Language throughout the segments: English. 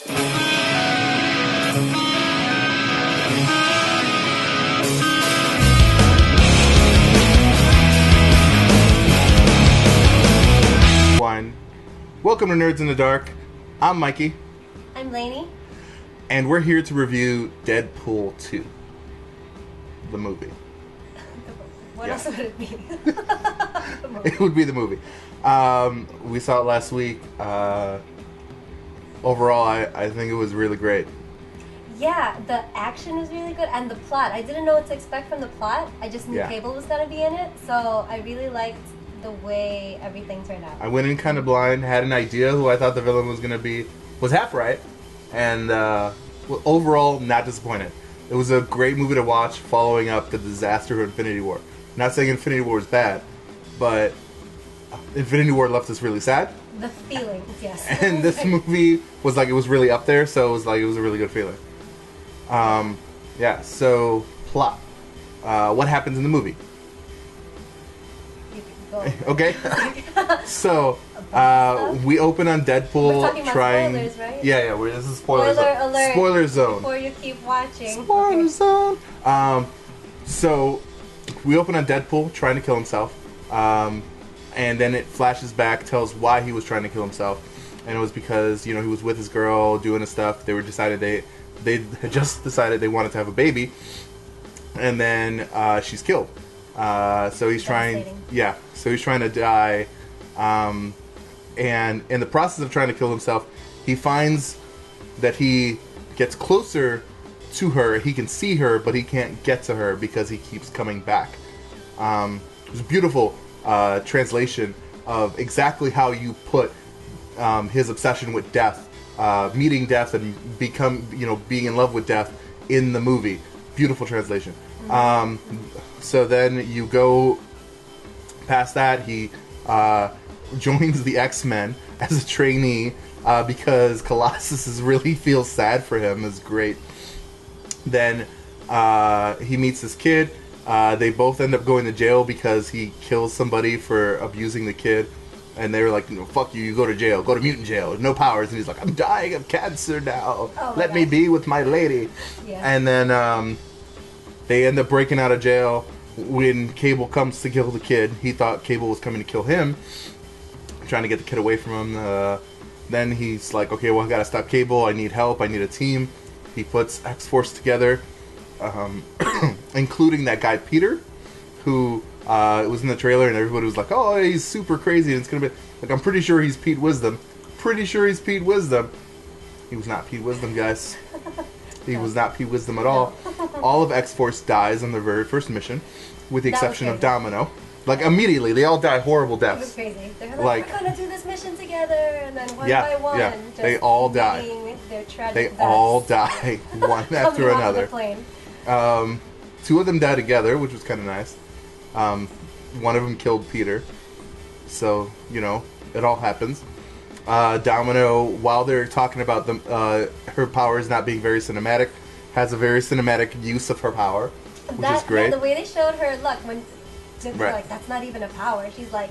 Welcome to Nerds in the Dark. I'm Mikey. I'm Lainey. And we're here to review Deadpool 2. The movie. What else would it be? It would be the movie. We saw it last week. Overall, I think it was really great. Yeah, the action is really good, and the plot. I didn't know what to expect from the plot. I just knew Cable was going to be in it, so I really liked the way everything turned out. I went in kind of blind, had an idea who I thought the villain was going to be, was half right, and overall, not disappointed. It was a great movie to watch following up the disaster of Infinity War. Not saying Infinity War is bad, but Infinity War left us really sad. The feelings, yes. And this movie was like, it was really up there, so it was like, it was a really good feeling. Yeah, so, plot. What happens in the movie? Okay. So, we open on Deadpool. We're talking about spoilers, right? Yeah, this is spoiler alert. Spoiler zone. Before you keep watching. Spoiler zone. So, we open on Deadpool trying to kill himself. And then it flashes back, tells why he was trying to kill himself. And it was because, he was with his girl, doing his stuff. They had just decided they wanted to have a baby. And then, she's killed. So he's trying to die, and in the process of trying to kill himself, he finds that he gets closer to her, he can see her, but he can't get to her because he keeps coming back. It was a beautiful translation of exactly how you put his obsession with death, meeting death and being in love with death in the movie. Beautiful translation. So then you go past that, he joins the X-Men as a trainee because Colossus really feels sad for him. It's great. Then he meets this kid. They both end up going to jail because he kills somebody for abusing the kid. And they were like, fuck you, you go to jail. Go to mutant jail. No powers. And he's like, I'm dying of cancer now. Let me be with my lady. Yeah. And then they end up breaking out of jail. When Cable comes to kill the kid, he thought Cable was coming to kill him, trying to get the kid away from him. Then he's like, okay, well, I gotta stop Cable. I need help. I need a team. He puts X-Force together, including that guy Peter, who was in the trailer, and everybody was like, oh, he's super crazy, and it's gonna be like, I'm pretty sure he's Pete Wisdom. Pretty sure he's Pete Wisdom. He was not Pete Wisdom, guys. He was not Pete Wisdom at all. All of X-Force dies on their very first mission, with the exception of Domino. Like, immediately, they all die horrible deaths. It was crazy. They're like, we're gonna do this mission together, and then one by one, just they all die. Their tragic they deaths. all die, one after another. Off the plane. Two of them die together, which was kind of nice. One of them killed Peter, so it all happens. Domino, while they're talking about her powers not being very cinematic, has a very cinematic use of her power, which is great. Yeah, the way they showed her look when they're like, that's not even a power. She's like,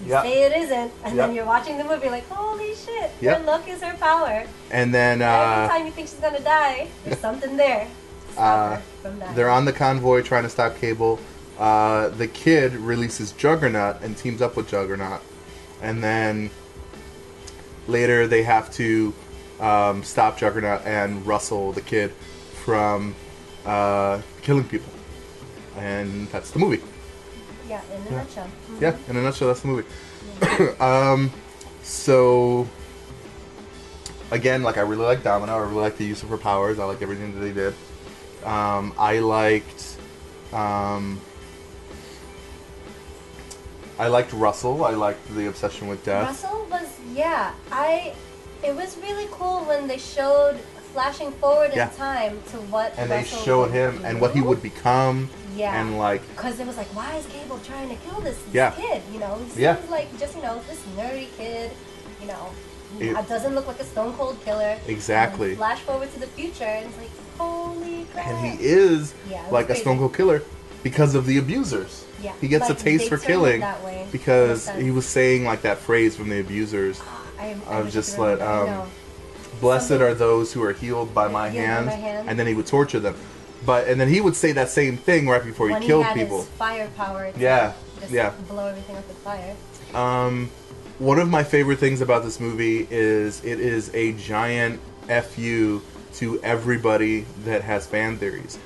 you say it isn't, and then you're watching the movie like, holy shit, her look is her power. And then every time you think she's gonna die, there's something there to stop her from dying. They're on the convoy trying to stop Cable. The kid releases Juggernaut and teams up with Juggernaut, and then later they have to stop Juggernaut and Russell, the kid, from killing people. And that's the movie. Yeah, in a nutshell. Mm-hmm. Yeah, in a nutshell, that's the movie. Yeah. So, again, I really like Domino. I really like the use of her powers. I like everything that they did. I liked Russell. I liked the obsession with death. Russell was, it was really cool when they showed flashing forward in time to what and Russell they showed him and what he would become. Yeah. And because it was like, why is Cable trying to kill this kid? He seems like just this nerdy kid. It doesn't look like a stone cold killer. Exactly. And flash forward to the future, and it's like, holy crap. And he is like a stone cold killer because of the abusers. Yeah. He gets a taste for killing because he was saying that phrase from the abusers. blessed are those who are healed by my hands, and then he would torture them. And then he would say that same thing right before he killed people. His fire power to blow everything up with fire. One of my favorite things about this movie is it is a giant FU to everybody that has fan theories.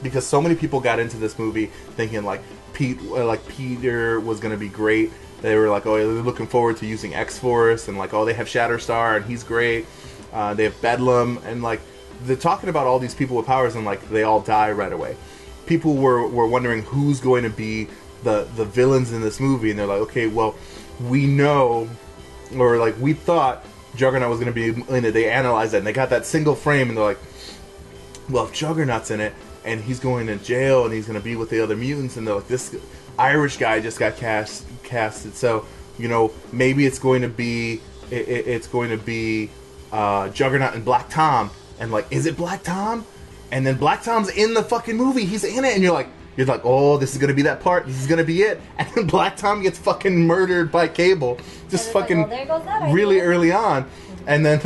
Because so many people got into this movie thinking like Peter was going to be great. They were like, oh, they're looking forward to using X-Force, and like, oh, they have Shatterstar and he's great. They have Bedlam, and like they're talking about all these people with powers, and like they all die right away. People were wondering who's going to be the villains in this movie, and they're like, okay, well, we know, or like we thought Juggernaut was going to be in it. They analyzed it, and they got that single frame, and they're like, well, if Juggernaut's in it, and he's going to jail, and he's going to be with the other mutants, and they're like, this Irish guy just got casted, so you know maybe it's going to be Juggernaut and Black Tom, and like, is it Black Tom? And then Black Tom's in the fucking movie. He's in it, and you're like, oh, this is gonna be that part. This is gonna be it. And then Black Tom gets fucking murdered by Cable, just fucking like, well, there goes that really early on, and then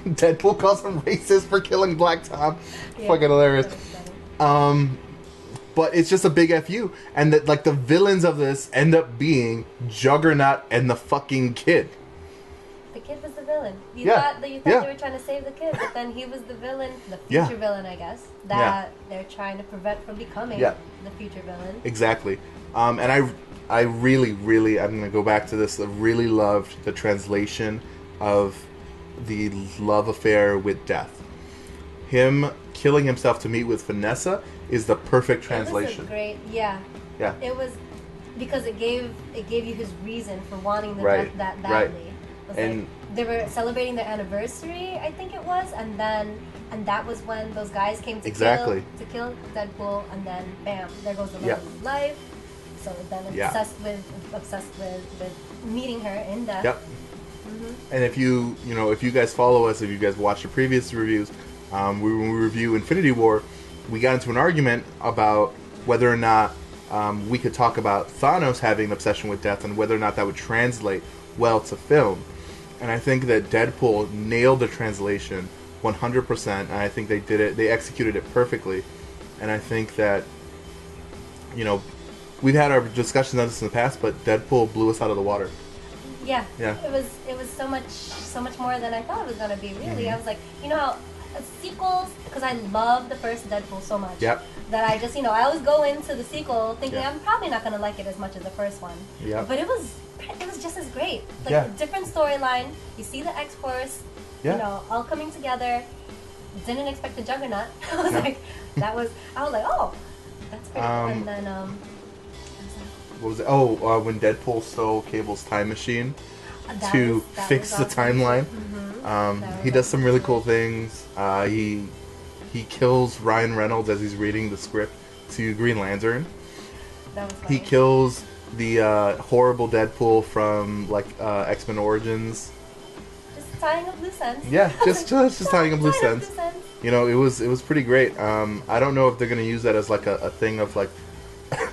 Deadpool calls him racist for killing Black Tom. Yeah, fucking hilarious. But it's just a big FU, and that like the villains of this end up being Juggernaut and the fucking kid. The kid was the villain. You thought they were trying to save the kid, but then he was the villain, the future villain, I guess, that they're trying to prevent from becoming the future villain. Exactly. And I really, really, I'm going to go back to this, I really loved the translation of the love affair with death. Him killing himself to meet with Vanessa is the perfect translation. It was a great, yeah. It was, because it gave you his reason for wanting the death that badly. And like, they were celebrating their anniversary, I think it was, and that was when those guys came to kill Deadpool, and then bam, there goes the love of his life. So then obsessed with meeting her in death. Yep. Mm-hmm. And if you guys follow us, if you guys watch the previous reviews, when we review Infinity War, we got into an argument about whether or not we could talk about Thanos having an obsession with death, and whether or not that would translate well to film. And I think that Deadpool nailed the translation 100%, and I think they executed it perfectly. And I think that, we've had our discussions on this in the past, but Deadpool blew us out of the water. Yeah. It was so much more than I thought it was gonna be. Really, I was like, how sequels, because I love the first Deadpool so much. Yep. That I just, I always go into the sequel thinking I'm probably not gonna like it as much as the first one. Yep. But it was just as great. Like a different storyline. You see the X-Force, all coming together. Didn't expect the Juggernaut. I was like, oh, that's pretty cool. And then what was it? Oh, when Deadpool stole Cable's time machine to fix the timeline. Mm-hmm. He does some really cool things. He kills Ryan Reynolds as he's reading the script to Green Lantern. That was funny. He kills the horrible Deadpool from X-Men Origins. Just tying up loose ends. Yeah, just tying up loose ends. It was pretty great. I don't know if they're gonna use that as a thing of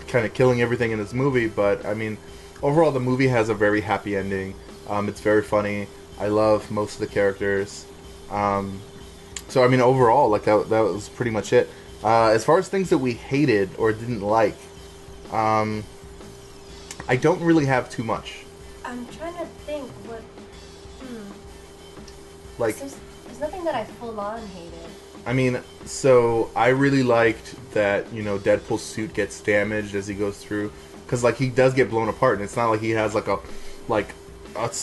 kind of killing everything in this movie, but I mean, overall the movie has a very happy ending. It's very funny. I love most of the characters. So I mean, overall, that was pretty much it. As far as things that we hated or didn't like, I don't really have too much. I'm trying to think what. There's nothing that I full on hated. I mean, so I really liked that Deadpool's suit gets damaged as he goes through, because he does get blown apart, and it's not like he has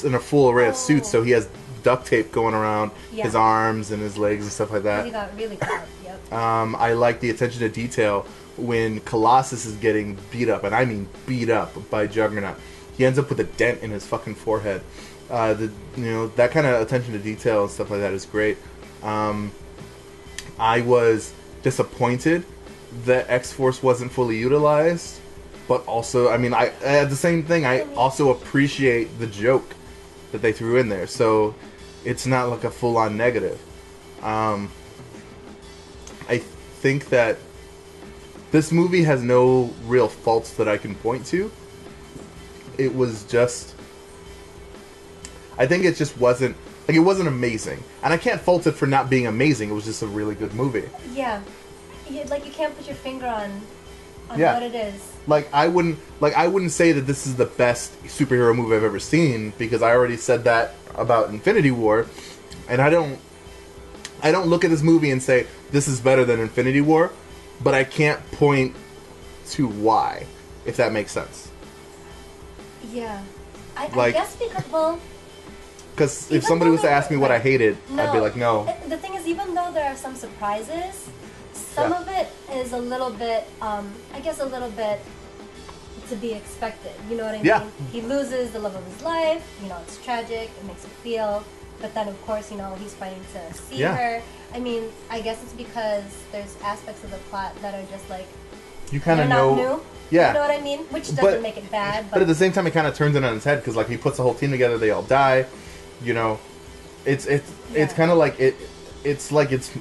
in a full array of suits, so he has duct tape going around his arms and his legs and stuff like that. He got really cut. Yep. I like the attention to detail when Colossus is getting beat up, and I mean beat up by Juggernaut. He ends up with a dent in his fucking forehead. That kind of attention to detail and stuff like that is great. I was disappointed that X-Force wasn't fully utilized, but also, I mean, I the same thing. I also appreciate the joke that they threw in there, so it's not a full-on negative. I think that this movie has no real faults that I can point to. It was just, I think it just wasn't Like, it wasn't amazing. And I can't fault it for not being amazing. It was just a really good movie. Yeah. You can't put your finger on what it is. Like, I wouldn't say that this is the best superhero movie I've ever seen, because I already said that about Infinity War. And I don't look at this movie and say, this is better than Infinity War, but I can't point to why, if that makes sense. Yeah. I guess because if somebody was to ask me what I hated, I'd be like, no. The thing is, even though there are some surprises, some of it is a little bit, I guess a little bit to be expected. You know what I mean? Yeah. He loses the love of his life. You know, it's tragic. It makes you feel. But then, of course, you know, he's fighting to see her. I mean, I guess it's because there's aspects of the plot that are just like, you kind of know. New. Yeah. You know what I mean? Which doesn't make it bad. But at the same time, it kind of turns it on its head, because like he puts the whole team together, they all die. You know, it's kind of like it's like it's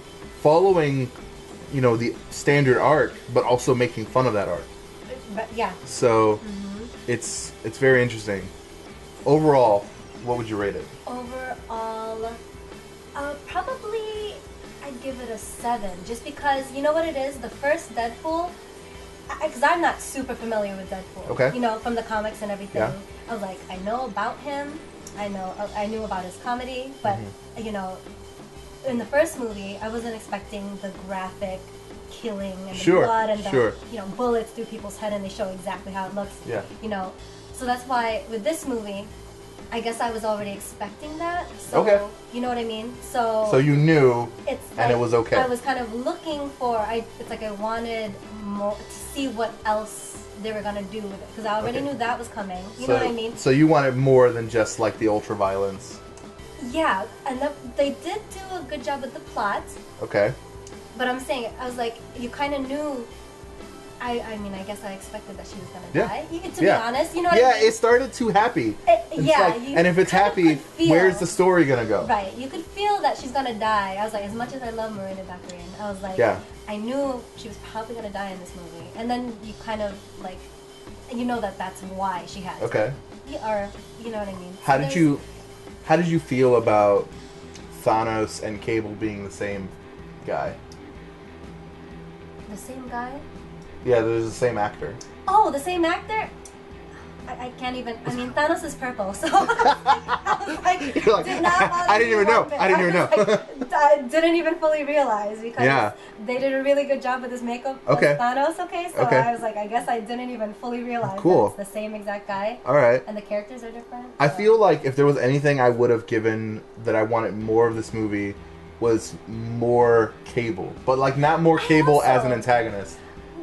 following, you know, the standard arc, but also making fun of that arc. But, yeah. So it's very interesting. Overall, what would you rate it? Overall, probably I'd give it a 7, just because you know what it is. The first Deadpool, because I'm not super familiar with Deadpool. Okay. You know, from the comics and everything. Yeah. I was like, I know about him. I knew about his comedy, but you know, in the first movie, I wasn't expecting the graphic killing and the blood and the you know, bullets through people's head, and they show exactly how it looks. Yeah. You know, so that's why with this movie, I guess I was already expecting that. So you know what I mean? So you knew, and like, it was okay. I was kind of looking for. It's like I wanted more to see what else they were gonna do with it, because I already knew that was coming. You know what I mean? So you wanted more than just like the ultra violence. Yeah, and they did do a good job with the plot. Okay. But I'm saying, I was like, you kind of knew. I mean, I guess I expected that she was gonna die. To be honest, you know what I mean? It started too happy. And if it's happy, where's the story gonna go? Right. You could feel that she's gonna die. I was like, as much as I love Marina Baccarin, I was like, I knew she was probably gonna die in this movie. And then you kind of like, you know that's why she had to. Okay. Or you know what I mean? How did you feel about Thanos and Cable being the same guy? The same guy? Yeah, there's the same actor. Oh, the same actor? I can't even. I mean, Thanos is purple, so I was like, did not. I didn't even know. I didn't even fully realize, because they did a really good job with his makeup. Okay. Thanos. Okay, so I was like, I guess I didn't even fully realize that it's the same exact guy. All right. And the characters are different. I feel like if there was anything I would have given that I wanted more of this movie, was more Cable, but like not more Cable as an antagonist.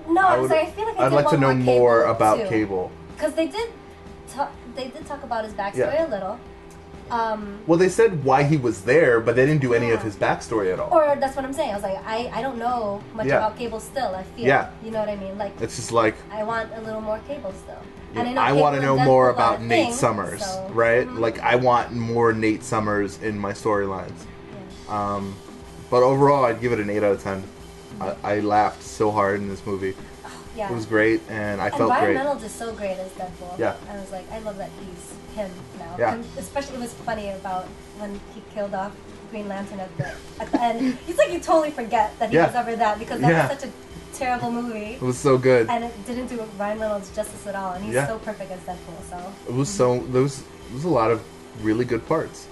No, I feel like I'd like to know more about Cable. Because they did talk about his backstory a little. Well, they said why he was there, but they didn't do any of his backstory at all. Or that's what I'm saying. I was like, I don't know much about Cable still. I feel, you know what I mean? Like, it's just like, I want a little more Cable still. And I want to know more about Nate Summers, right? Like, I want more Nate Summers in my storylines. Yeah. But overall, I'd give it an 8 out of 10. I laughed so hard in this movie. Yeah. It was great, and I felt great. And Ryan Reynolds is so great as Deadpool. Yeah. I was like, I love that he's him now. Yeah. And especially, it was funny about when he killed off Green Lantern at the end. It's like you totally forget that he was ever that, because that was such a terrible movie. It was so good. And it didn't do Ryan Reynolds justice at all, and he's so perfect as Deadpool, so. It was there was a lot of really good parts.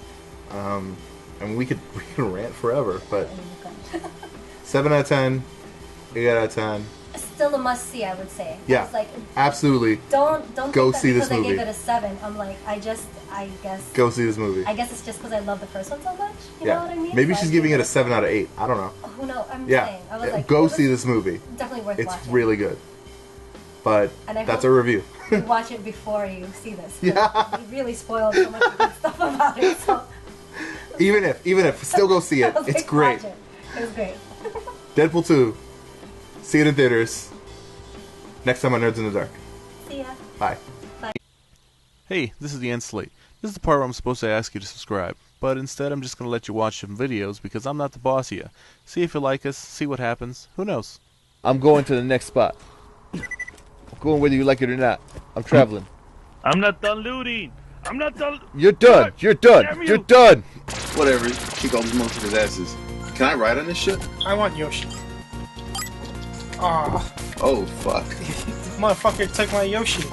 I mean, we could rant forever, but 7 out of 10, 8 out of 10. Still a must see, I would say. Yeah, like, absolutely. Don't go see this movie. Because I gave it a 7. I'm like, I guess go see this movie. I guess it's just because I love the first one so much. You know what I mean? Maybe she's giving it a 7 out of 8. I don't know. Who knows? I'm saying. I was like, go see this movie. Definitely worth watching. It's really good. But that's a review. You watch it before you see this. Yeah. We really spoiled so much good stuff about it. So. Even if, still go see it. It's great. It was great. Deadpool 2. See it in theaters. Next time on Nerds in the Dark. See ya. Bye. Bye. Hey, this is the end slate. This is the part where I'm supposed to ask you to subscribe, but instead I'm just going to let you watch some videos because I'm not the boss here. See if you like us, see what happens. Who knows? I'm going to the next spot. I'm going whether you like it or not. I'm traveling. I'm not done looting. I'm not done. You're done. You're done. You're done. Whatever. Kick all these motherfuckers' asses. Can I ride on this shit? I want Yoshi. Aw. Oh, fuck. Motherfucker took my Yoshi.